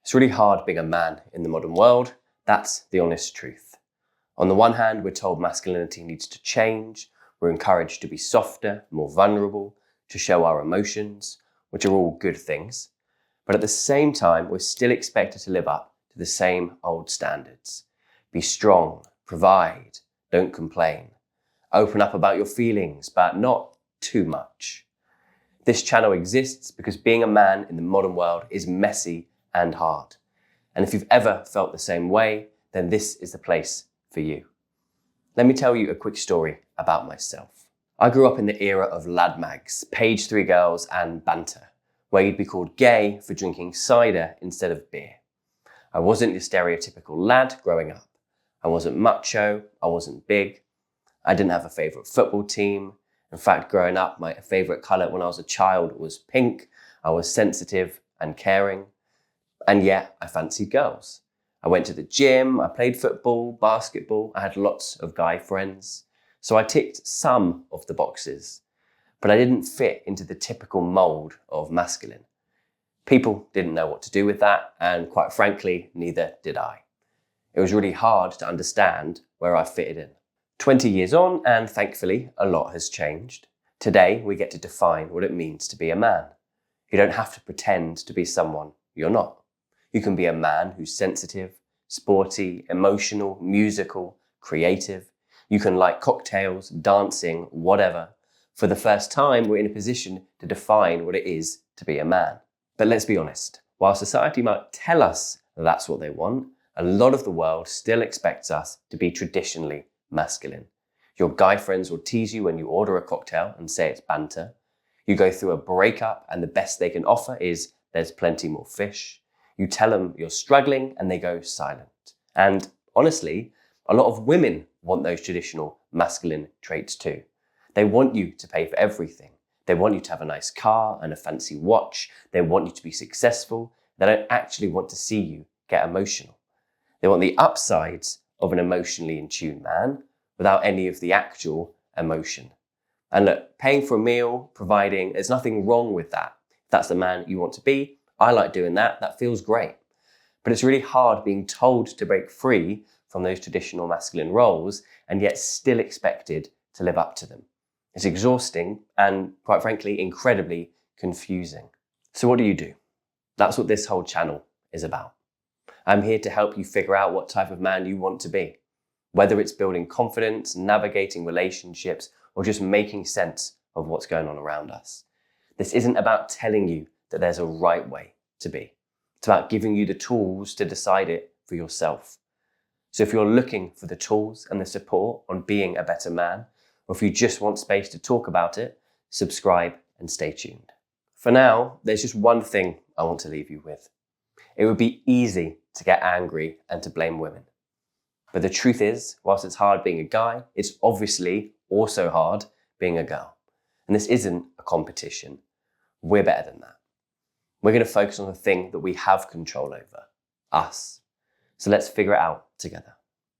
It's really hard being a man in the modern world. That's the honest truth. On the one hand, we're told masculinity needs to change. We're encouraged to be softer, more vulnerable, to show our emotions, which are all good things. But at the same time, we're still expected to live up to the same old standards. Be strong, provide, don't complain. Open up about your feelings, but not too much. This channel exists because being a man in the modern world is messy and hard. And if you've ever felt the same way, then this is the place for you. Let me tell you a quick story about myself. I grew up in the era of lad mags, page 3 girls and banter, where you'd be called gay for drinking cider instead of beer. I wasn't your stereotypical lad growing up. I wasn't macho, I wasn't big. I didn't have a favourite football team. In fact, growing up, my favourite colour when I was a child was pink. I was sensitive and caring. And yet, I fancied girls. I went to the gym, I played football, basketball, I had lots of guy friends. So I ticked some of the boxes, but I didn't fit into the typical mould of masculine. People didn't know what to do with that, and quite frankly, neither did I. It was really hard to understand where I fitted in. 20 years on, and thankfully, a lot has changed. Today, we get to define what it means to be a man. You don't have to pretend to be someone you're not. You can be a man who's sensitive, sporty, emotional, musical, creative. You can like cocktails, dancing, whatever. For the first time, we're in a position to define what it is to be a man. But let's be honest, while society might tell us that's what they want, a lot of the world still expects us to be traditionally masculine. Your guy friends will tease you when you order a cocktail and say it's banter. You go through a breakup and the best they can offer is there's plenty more fish. You tell them you're struggling and they go silent. And honestly, a lot of women want those traditional masculine traits too. They want you to pay for everything. They want you to have a nice car and a fancy watch. They want you to be successful. They don't actually want to see you get emotional. They want the upsides of an emotionally in tune man without any of the actual emotion. And look, paying for a meal, providing, there's nothing wrong with that. If that's the man you want to be, I like doing that. That feels great. But it's really hard being told to break free from those traditional masculine roles and yet still expected to live up to them. It's exhausting and, quite frankly, incredibly confusing. So what do? That's what this whole channel is about. I'm here to help you figure out what type of man you want to be, whether it's building confidence, navigating relationships, or just making sense of what's going on around us. This isn't about telling you that there's a right way to be. It's about giving you the tools to decide it for yourself. So if you're looking for the tools and the support on being a better man, or if you just want space to talk about it, subscribe and stay tuned. For now, there's just one thing I want to leave you with. It would be easy to get angry and to blame women. But the truth is, whilst it's hard being a guy, it's obviously also hard being a girl. And this isn't a competition. We're better than that. We're going to focus on the thing that we have control over, us. So let's figure it out together.